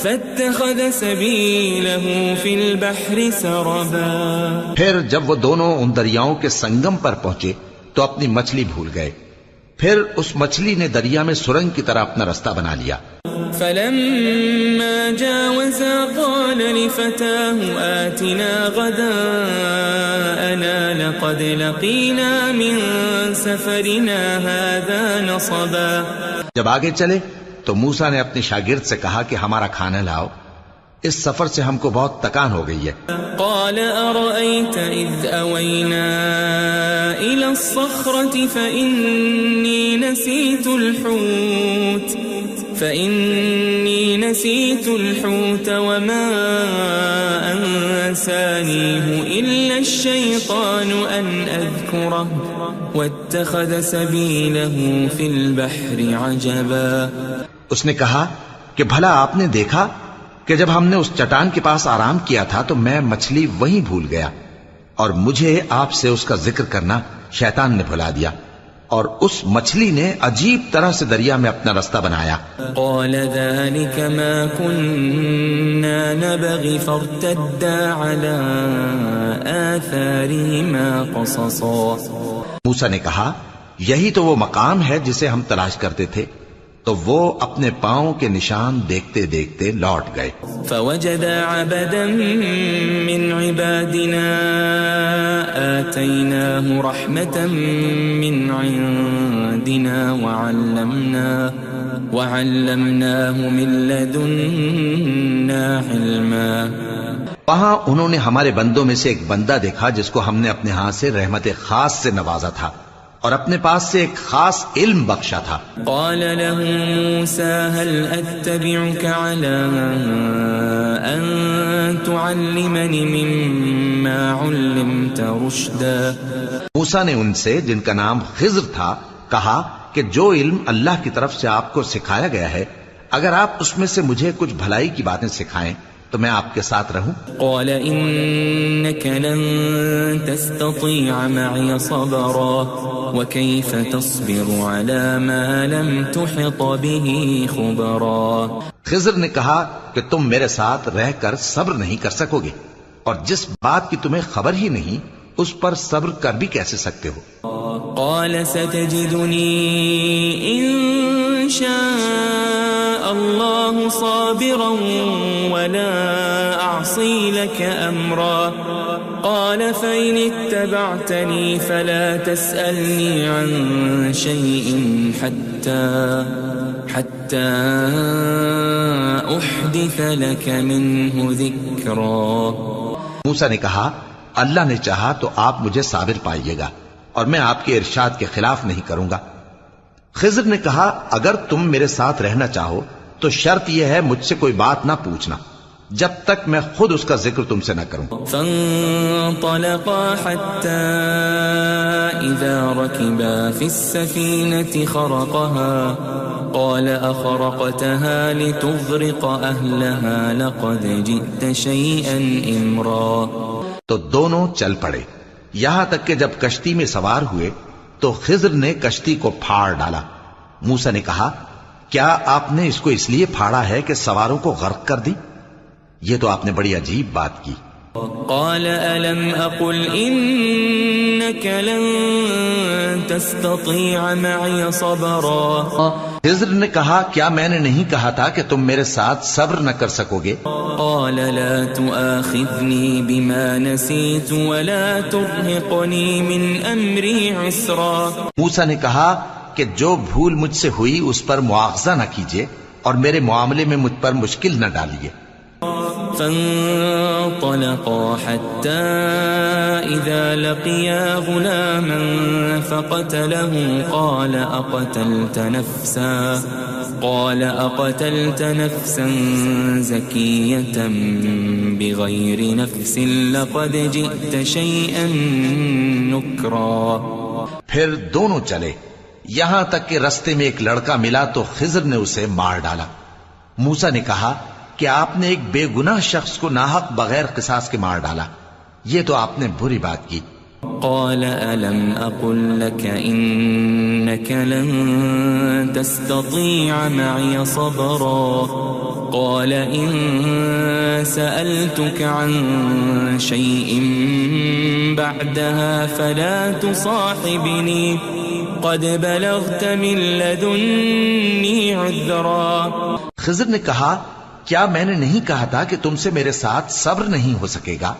فَاتَّخَذَ سَبِيلَهُ فِي الْبَحْرِ سَرَبًا. پھر جب وہ دونوں ان دریاؤں کے سنگم پر پہنچے تو اپنی مچھلی بھول گئے. پھر اس مچھلی نے دریا میں سرنگ کی طرح اپنا رستہ بنا لیا. فَلَمَّا جَاوَزَا قَالَ لِفَتَاهُ آتِنَا غَدَاءَنَا لَقَدْ لَقِينَا مِن سَفَرِنَا هَذَا نَصَبًا. جب آگے چلے تو موسیٰ نے اپنے شاگرد سے کہا کہ ہمارا کھانا لاؤ اس سفر سے ہم کو بہت تکان ہو گئی ہے. قال أرأيت إذ أوينا إلى الصخرة فإني نسيت الحوت وما أنسانيه إلا الشيطان أن أذكره واتخذ سبيله في البحر عجبا. اس نے کہا کہ بھلا آپ نے دیکھا کہ جب ہم نے اس چٹان کے پاس آرام کیا تھا تو میں مچھلی وہیں بھول گیا اور مجھے آپ سے اس کا ذکر کرنا شیطان نے بھلا دیا. اور اس مچھلی نے عجیب طرح سے دریا میں اپنا رستہ بنایا. قال ذلك ما كنا نبغي فارتدا على آثارهما قصصا. موسیٰ نے کہا یہی تو وہ مقام ہے جسے ہم تلاش کرتے تھے. تو وہ اپنے پاؤں کے نشان دیکھتے دیکھتے لوٹ گئے. فوجد عبدا من عبادنا آتيناه رحمة من عندنا وعلمناه من لدنا علما. وہاں انہوں نے ہمارے بندوں میں سے ایک بندہ دیکھا جس کو ہم نے اپنے ہاں سے رحمت خاص سے نوازا تھا اور اپنے پاس سے ایک خاص علم بخشا تھا. قال له موسى هل أتبعك على أن تعلمني مما علمت رشدا. موسیٰ نے ان سے جن کا نام خضر تھا کہا کہ جو علم اللہ کی طرف سے آپ کو سکھایا گیا ہے اگر آپ اس میں سے مجھے کچھ بھلائی کی باتیں سکھائیں تو میں آپ کے ساتھ رہوں. قال إنك لن تستطيع معي صبرا وكيف تصبر على ما لم تحط به خبرا. خضر نے کہا کہ تم میرے ساتھ رہ کر صبر نہیں کر سکو گے اور جس بات کی تمہیں خبر ہی نہیں اس پر صبر کر بھی کیسے سکتے ہو. قال ستجدني إن شاء الله صابرا ولا أعصي لك أمرا. قال فإن اتبعتني فلا تسألني عن شيء حتى أحدث لك منه ذكرا. موسیٰ نے کہا اللہ نے چاہا تو آپ مجھے صابر پائیے گا اور میں آپ کے ارشاد کے خلاف نہیں کروں گا. خضر نے کہا اگر تم میرے ساتھ رہنا چاہو تو شرط یہ ہے مجھ سے کوئی بات نہ پوچھنا جب تک میں خود اس کا ذکر تم سے نہ کروں. فانطلقا حتى إذا ركبا في السفينة خرقها قال أخرقتها لتغرق أهلها لقد جئت شيئا إمرا. تو دونوں چل پڑے یہاں تک کہ جب کشتی میں سوار ہوئے تو خضر نے کشتی کو پھاڑ ڈالا. موسیٰ نے کہا کیا آپ نے اس کو اس لیے پھاڑا ہے کہ سواروں کو غرق کر دی؟ یہ تو آپ نے بڑی عجیب بات کی. قال ألم أقل إنك لن تستطيع معي صبرا. خضر نے کہا کیا میں نے نہیں کہا تھا کہ تم میرے ساتھ صبر نہ کر سکو گے؟ قال لا تؤاخذني بما نسيت ولا ترهقني من أمري عسرا. موسیٰ نے کہا کہ جو بھول مجھ سے ہوئی اس پر مواخذہ نہ کیجیے اور میرے معاملے میں مجھ پر مشکل نہ ڈالیے. فانطلقا حتى إذا لقيا غلاما فقتله قال أقتلت نفسا زكية بغير نفس لقد جئت شيئا نكرا. پھر دونوں چلے یہاں تک کہ رستے میں ایک لڑکا ملا تو خضر نے اسے مار ڈالا. موسیٰ نے کہا کہ آپ نے ایک بے گناہ شخص کو ناحق بغیر قصاص کے مار ڈالا یہ تو آپ نے بری بات کی. قال ألم أقل لك إنك لن تستطيع معي صبرا. قال إن سألتك عن شيء بعدها فلا تصاحبني قد بلغت من لدني عذرا. خضر نے کہا کیا میں نے نہیں کہا تھا کہ تم سے میرے ساتھ صبر نہیں ہو سکے گا؟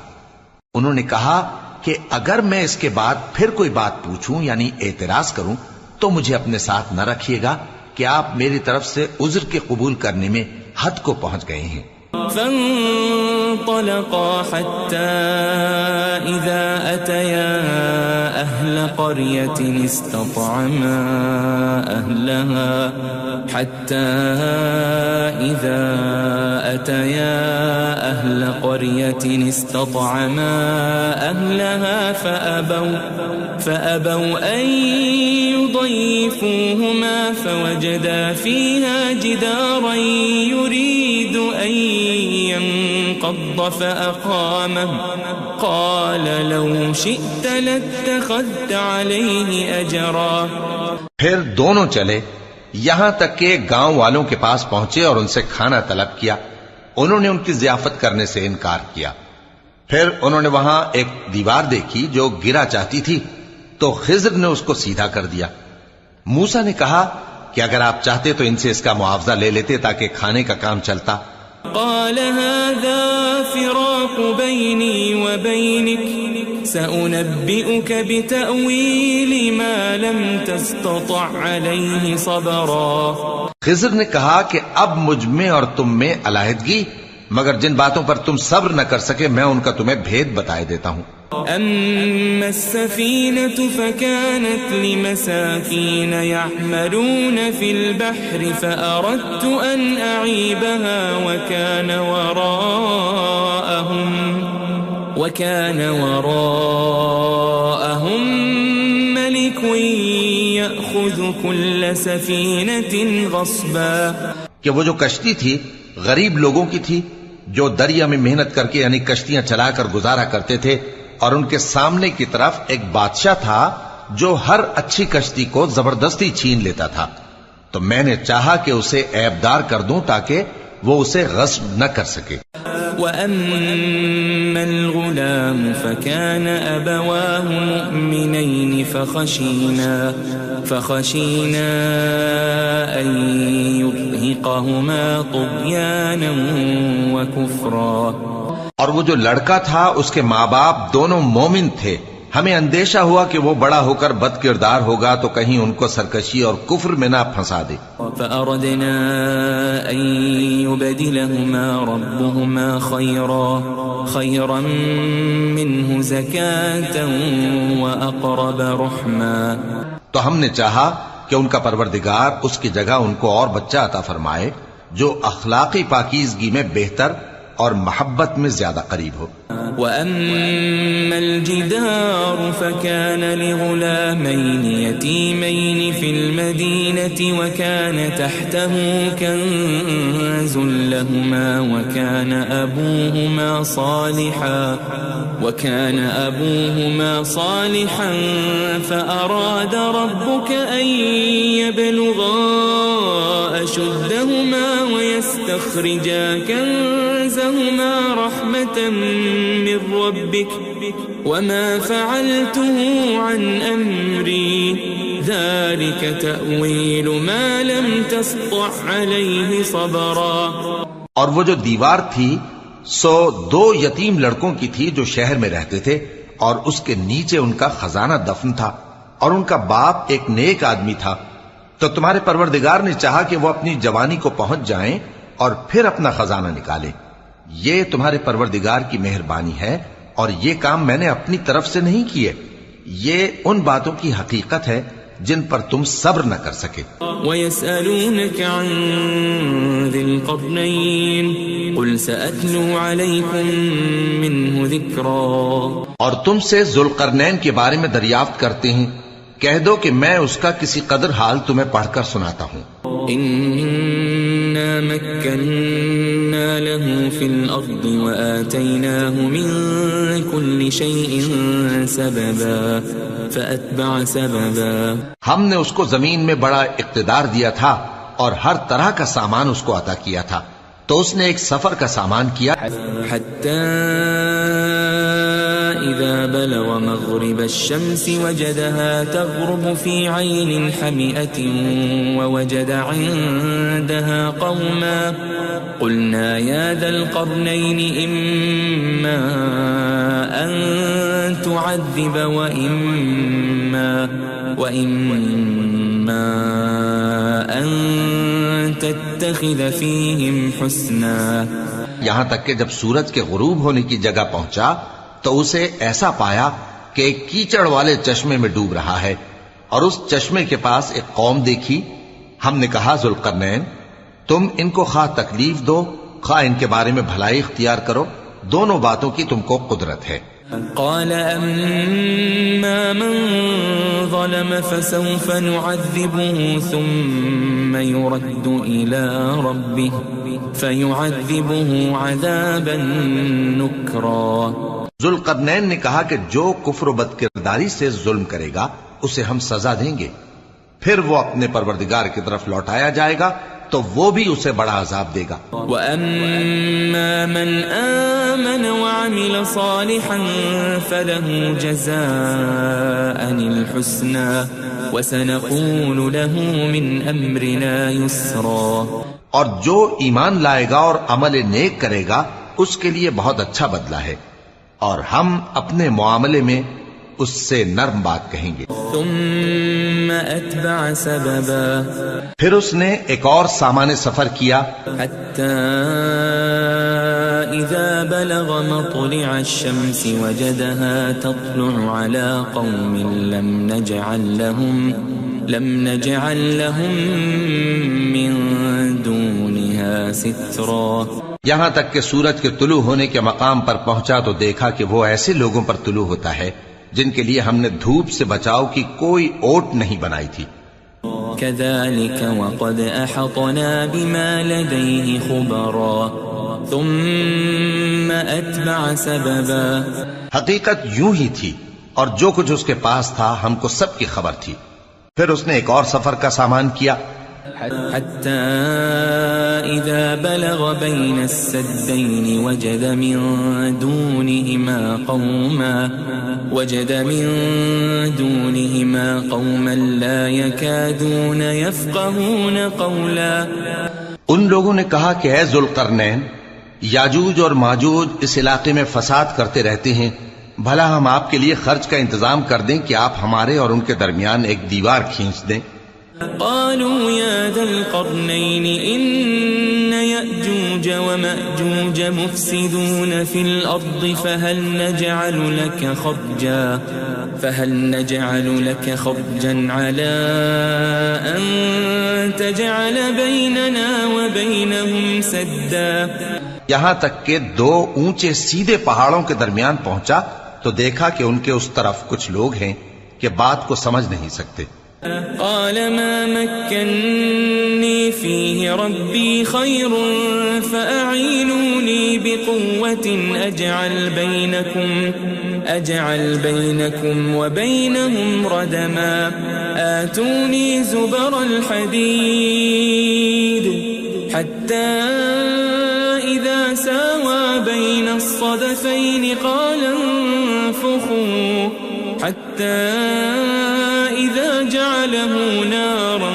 انہوں نے کہا کہ اگر میں اس کے بعد پھر کوئی بات پوچھوں یعنی اعتراض کروں تو مجھے اپنے ساتھ نہ رکھیے گا کہ آپ میری طرف سے عذر کے قبول کرنے میں حد کو پہنچ گئے ہیں. فانطلقا حتى إذا أتيا أهل قرية استطعما أهلها فأبوا أن يضيفوهما فوجدا فيها جدارا يريد أن انقض فأقامه قال لو شئت لاتخذت عليه أجرا. پھر دونوں چلے یہاں تک کہ گاؤں والوں کے پاس پہنچے اور ان سے کھانا طلب کیا. انہوں نے ان کی ضیافت کرنے سے انکار کیا. پھر انہوں نے وہاں ایک دیوار دیکھی جو گرا چاہتی تھی تو خضر نے اس کو سیدھا کر دیا. موسیٰ نے کہا کہ اگر آپ چاہتے تو ان سے اس کا معاوضہ لے لیتے تاکہ کھانے کا کام چلتا. قال هذا فراق بيني وبينك سأنبئك بتأويل ما لم تستطع عليه صبرا. خضر نے کہا کہ اب مجھ میں اور تم میں علیحدگی، مگر جن باتوں پر تم صبر نہ کر سکے میں ان کا تمہیں بھید بتائے دیتا ہوں. أما السفينة فكانت لمساكين يعملون في البحر فأردت أن أعيبها وكان وراءهم ملك يأخذ كل سفينة غصبا. کہ وہ جو کشتی تھی غریب لوگوں کی تھی جو دریا میں محنت کر کے یعنی کشتیاں چلا کر گزارا کرتے تھے، اور ان کے سامنے کی طرف ایک بادشاہ تھا جو ہر اچھی کشتی کو زبردستی چھین لیتا تھا. تو میں نے چاہا کہ اسے عیبدار کر دوں تاکہ وہ اسے غصب نہ کر سکے. وَأَمَّا الْغُلَامُ فَكَانَ أَبَوَاهُ مُؤْمِنَيْنِ فَخَشِينَا أَن يُرْهِقَهُمَا طُغْيَانًا وَكُفْرًا. اور وہ جو لڑکا تھا اس کے ماں باپ دونوں مومن تھے، ہمیں اندیشہ ہوا کہ وہ بڑا ہو کر بد کردار ہوگا تو کہیں ان کو سرکشی اور کفر میں نہ پھنسا دے. فأردنا أن يبدلهما ربهما خيرا منه زكاة وأقرب رحما. تو ہم نے چاہا کہ ان کا پروردگار اس کی جگہ ان کو اور بچہ عطا فرمائے جو اخلاقی پاکیزگی میں بہتر اور محبت میں زیادہ قریب ہو. وَأَمَّا الْجِدَارُ فَكَانَ لِغُلَامَيْنِ يَتِيمَيْنِ فِي الْمَدِينَةِ وَكَانَ تَحْتَهُ كَنْزٌ لَهُمَا وَكَانَ أَبُوهُمَا صَالِحًا فَأَرَادَ رَبُّكَ أَن يَبْلُغَا أَشُدَّهُمَا وَيَسْتَخْرِجَا كَنزَهُمَا رَحْمَةً من ربك وما فعلته عن أمري ذلك تأويل ما لم تسطع عليه صبرا. اور وہ جو دیوار تھی سو دو یتیم لڑکوں کی تھی جو شہر میں رہتے تھے اور اس کے نیچے ان کا خزانہ دفن تھا اور ان کا باپ ایک نیک آدمی تھا. تو تمہارے پروردگار نے چاہا کہ وہ اپنی جوانی کو پہنچ جائیں اور پھر اپنا خزانہ نکالے. یہ تمہارے پروردگار کی مہربانی ہے اور یہ کام میں نے اپنی طرف سے نہیں کیے. یہ ان باتوں کی حقیقت ہے جن پر تم صبر نہ کر سکے. وَيَسْأَلُونَكَ عَنْ ذِي الْقَرْنَيْنِ قُلْ سَأَتْلُو عَلَيْكُمْ مِنْهُ ذِكْرًا. اور تم سے ذوالقرنین کے بارے میں دریافت کرتے ہیں، کہہ دو کہ میں اس کا کسی قدر حال تمہیں پڑھ کر سناتا ہوں. إِنَّا مَكَّنَّا لَهُ فِي الْأَرْضِ وَآتَيْنَاهُ مِنْ كُلِّ شَيْءٍ سَبَبًا فَأَتْبَعَ سَبَبًا. ہم نے اس کو زمین میں بڑا اقتدار دیا تھا اور ہر طرح کا سامان اس کو عطا کیا تھا تو اس نے ایک سفر کا سامان کیا. حتى إذا بلغ مغرب الشمس وجدها تغرب في عين حمئة ووجد عندها قوما قلنا يا ذا القرنين إما أن تعذب وإما أن تتخذ فيهم حسنا. یہاں تک کہ جب سورج کے غروب ہونے کی جگہ پہنچا تو اسے ایسا پایا کہ ایک کیچڑ والے چشمے میں ڈوب رہا ہے اور اس چشمے کے پاس ایک قوم دیکھی. ہم نے کہا ذوالقرنین تم ان کو خواہ تکلیف دو خواہ ان کے بارے میں بھلائی اختیار کرو، دونوں باتوں کی تم کو قدرت ہے. قال أما من ظلم فسوف نعذبه ثم يرد إلى ربه فيعذبه عذابا نكرا۔ ذوالقرنین نے کہا کہ جو کفر و بد کرداری سے ظلم کرے گا اسے ہم سزا دیں گے، پھر وہ اپنے پروردگار کی طرف لوٹایا جائے گا تو وہ بھی اسے بڑا عذاب دے گا۔ وَأَمَّا مَنْ آمَنَ وَعَمِلَ صَالِحًا فَلَهُ جَزَاءً الْحُسْنَى وَسَنَقُولُ لَهُ مِنْ أَمْرِنَا يُسْرًا۔ اور جو ایمان لائے گا اور عمل نیک کرے گا اس کے لیے بہت اچھا بدلہ ہے، اور ہم اپنے معاملے میں اس سے نرم بات کہیں گے۔ ثم اتبع سببا، پھر اس نے ایک اور سامان سفر کیا، حتى اذا بلغ مطلع الشمس وجدها تطلع على قوم لم نجعل لهم من دونها سترا۔ یہاں تک کہ سورج کے طلوع ہونے کے مقام پر پہنچا تو دیکھا کہ وہ ایسے لوگوں پر طلوع ہوتا ہے جن کے لیے ہم نے دھوپ سے بچاؤ کی کوئی اوٹ نہیں بنائی تھی۔ كذلك وقد احطنا بما لديه خبرا ثم اتبع سببا۔ حقیقت یوں ہی تھی، اور جو کچھ اس کے پاس تھا ہم کو سب کی خبر تھی۔ پھر اس نے ایک اور سفر کا سامان کیا، حتى إذا بلغ بين السدين وجد من دونهما قوما لا يكادون يفقهون قولا۔ ان لوگوں نے کہا کہ اے ذوالقرنین، یاجوج اور ماجوج اس علاقے میں فساد کرتے رہتے ہیں، بھلا ہم آپ کے لیے خرچ کا انتظام کر دیں کہ آپ ہمارے اور ان کے درمیان ایک دیوار کھینچ دیں۔ قالوا يا ذا القرنين إن يأجوج ومأجوج مفسدون في الأرض فهل نجعل لك خرجا على أن تجعل بيننا وبينهم سدا۔ یہاں تک کہ دو اونچے سیدھے پہاڑوں کے درمیان پہنچا تو دیکھا کہ ان کے اس طرف کچھ لوگ ہیں کہ بات کو سمجھ نہیں سکتے۔ قال ما مكنني فيه ربي خير فأعينوني بقوة أجعل بينكم وبينهم ردما آتوني زبر الحديد حتى إذا ساوى بين الصدفين قال انفخوا حتى إذا جعله نارا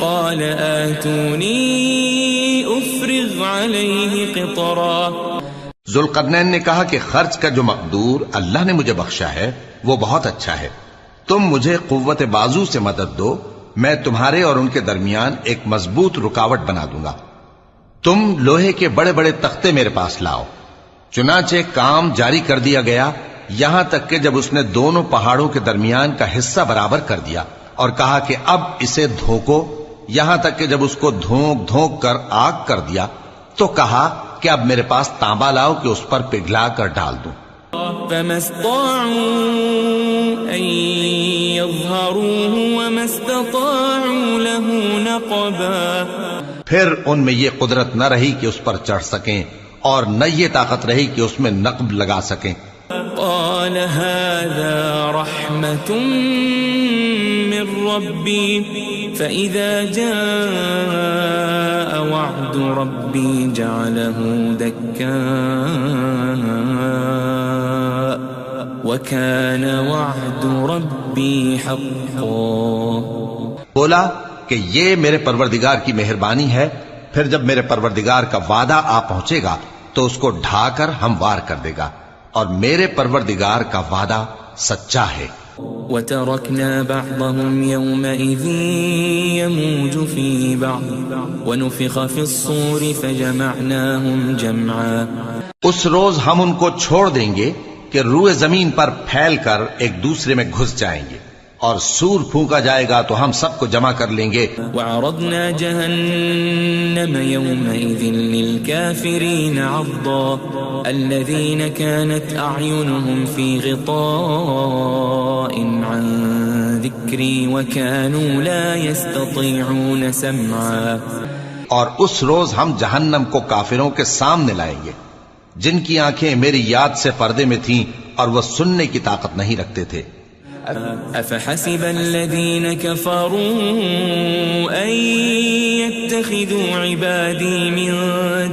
قال آتوني أفرغ عليه قطرا۔ ذوالقرنین نے کہا کہ خرچ کا جو مقدور اللہ نے مجھے بخشا ہے وہ بہت اچھا ہے، تم مجھے قوت بازو سے مدد دو، میں تمہارے اور ان کے درمیان ایک مضبوط رکاوٹ بنا دوں گا۔ تم لوہے کے بڑے بڑے تختے میرے پاس لاؤ۔ چنانچہ کام جاری کر دیا گیا، یہاں تک کہ جب اس نے دونوں پہاڑوں کے درمیان کا حصہ برابر کر دیا اور کہا کہ اب اسے دھوکو، یہاں تک کہ جب اس کو دھونک دھونک کر آگ کر دیا تو کہا کہ اب میرے پاس تانبا لاؤ کہ اس پر پگھلا کر ڈال دوں۔ فما استطاعوا أن يظهروه وما استطاعوا له نقبا۔ پھر ان میں یہ قدرت نہ رہی کہ اس پر چڑھ سکیں اور نہ یہ طاقت رہی کہ اس میں نقب لگا سکیں۔ قال هذا رحمة من ربي فإذا جاء وعد ربي جعله دكاء وكان وعد ربي حقا۔ بولا کہ یہ میرے پروردگار کی مہربانی ہے، پھر جب میرے پروردگار کا وعدہ آ پہنچے گا تو اس کو ڈھا کر ہموار کر دے گا، اور میرے پروردگار کا وعدہ سچا ہے۔ وَتَرَكْنَا بَعْضَهُمْ يَوْمَئِذٍ يَمُوجُ فِي بَعْضٍ وَنُفِخَ فِي الصُّورِ فَجَمَعْنَاهُمْ جَمْعًا۔ اس روز ہم ان کو چھوڑ دیں گے کہ روئے زمین پر پھیل کر ایک دوسرے میں گھس جائیں گے، اور سور پھونکا جائے گا تو ہم سب کو جمع کر لیں گے۔ وَعَرَضْنَا جَهَنَّمَ يَوْمَئِذٍ لِلْكَافِرِينَ عَرْضًا الَّذِينَ كَانَتْ أَعْيُنُهُمْ فِي غِطَاءٍ عَن ذكري وكانوا لا يستطيعون سمعا. اور اس روز ہم جہنم کو کافروں کے سامنے لائیں گے جن کی آنکھیں میری یاد سے پردے میں تھیں اور وہ سننے کی طاقت نہیں رکھتے تھے. أفحسب الذين كفروا أن يتخذوا عبادي من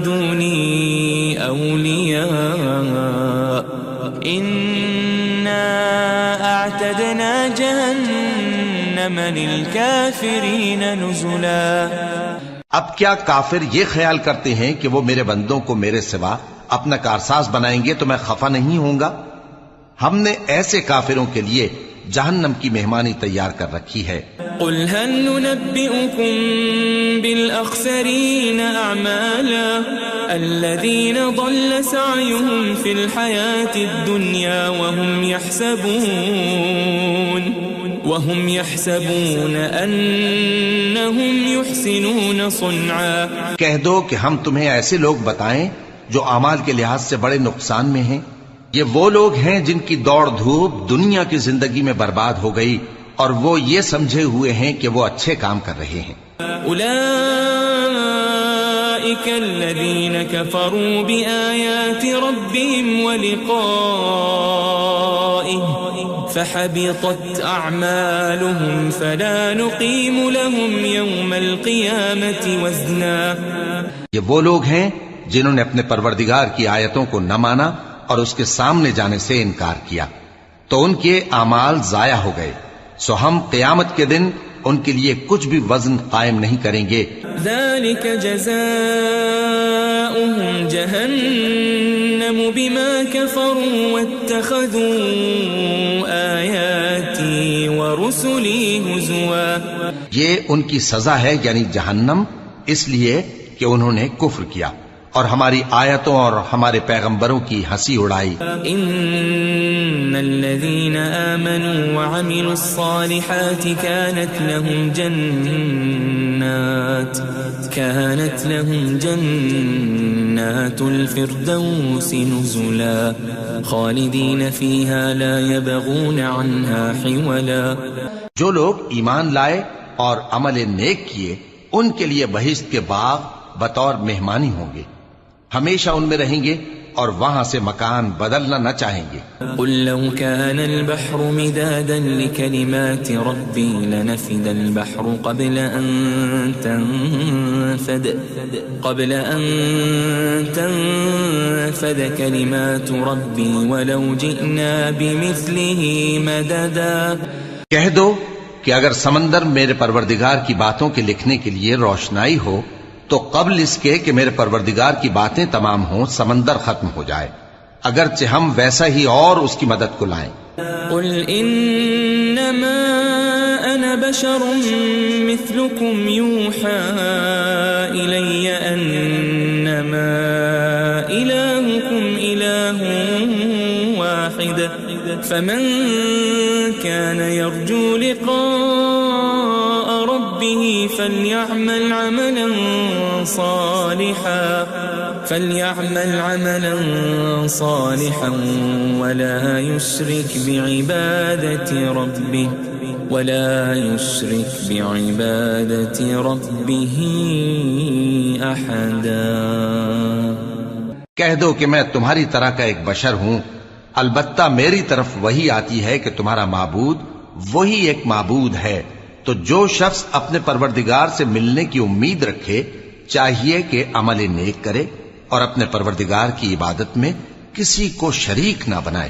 دوني أولياء إنا أعتدنا جهنم للكافرين نزلا. اب کیا کافر یہ خیال کرتے ہیں کہ وہ میرے بندوں کو میرے سوا اپنا کارساز بنائیں گے تو میں خفا نہیں ہوں گا؟ ہم نے ایسے کافروں کے لیے جہنم کی مہمانی تیار کر رکھی ہے. قل هل ننبئكم بالأخسرين أعمالا الذين ضل سعيهم في الحياة الدنيا وهم يحسبون أنهم يحسنون صنعا. کہہ دو کہ ہم تمہیں ایسے لوگ بتائیں جو اعمال کے لحاظ سے بڑے نقصان میں ہیں. یہ وہ لوگ ہیں جن کی دوڑ دھوپ دنیا کی زندگی میں برباد ہو گئی اور وہ یہ سمجھے ہوئے ہیں کہ وہ اچھے کام کر رہے ہیں. أولئك الذين كفروا بآيات ربهم ولقائه فحبطت أعمالهم فلا نقيم لهم يوم القيامة وزنا. یہ وہ لوگ ہیں جنہوں نے اپنے پروردگار کی آیتوں کو نہ مانا اور اس کے سامنے جانے سے انکار کیا تو ان کے اعمال ضائع ہو گئے، سو ہم قیامت کے دن ان کے لیے کچھ بھی وزن قائم نہیں کریں گے. ذلك جزاؤهم جهنم بما كفروا واتخذوا آياتي ورسلي هزوا. یہ ان کی سزا ہے یعنی جہنم، اس لیے کہ انہوں نے کفر کیا اور ہماری آیتوں اور ہمارے پیغمبروں کی ہنسی اڑائی. ان الذين آمنوا وعملوا الصالحات كانت لهم جنات الفردوس نزلا خالدين فيها لا يبغون عنها حولا. جو لوگ ایمان لائے اور عمل نیک کیے ان کے لیے بہشت کے باغ بطور مہمانی ہوں گے، ہمیشہ ان میں رہیں گے اور وہاں سے مکان بدلنا نہ چاہیں گے. قل لو كان البحر مدادا لكلمات ربي لنفد البحر قبل أن تنفد كلمات ربي ولو جئنا بمثله مددا. کہہ دو کہ اگر سمندر میرے پروردگار کی باتوں کے لکھنے کے لیے روشنائی ہو تو قبل اس کے کہ میرے پروردگار کی باتیں تمام ہوں سمندر ختم ہو جائے، اگرچہ ہم ویسا ہی اور اس کی مدد کو لائیں. قل انما انا بشر مثلكم يوحى الي انما الهكم اله واحد فمن كان يرجو لقاء ربه فليعمل عملا صالحا ولا يشرك بعبادة ربه أحدا. کہہ دو کہ میں تمہاری طرح کا ایک بشر ہوں، البتہ میری طرف وہی آتی ہے کہ تمہارا معبود وہی ایک معبود ہے. تو جو شخص اپنے پروردگار سے ملنے کی امید رکھے چاہیے کہ عمل نیک کرے اور اپنے پروردگار کی عبادت میں کسی کو شریک نہ بنائے.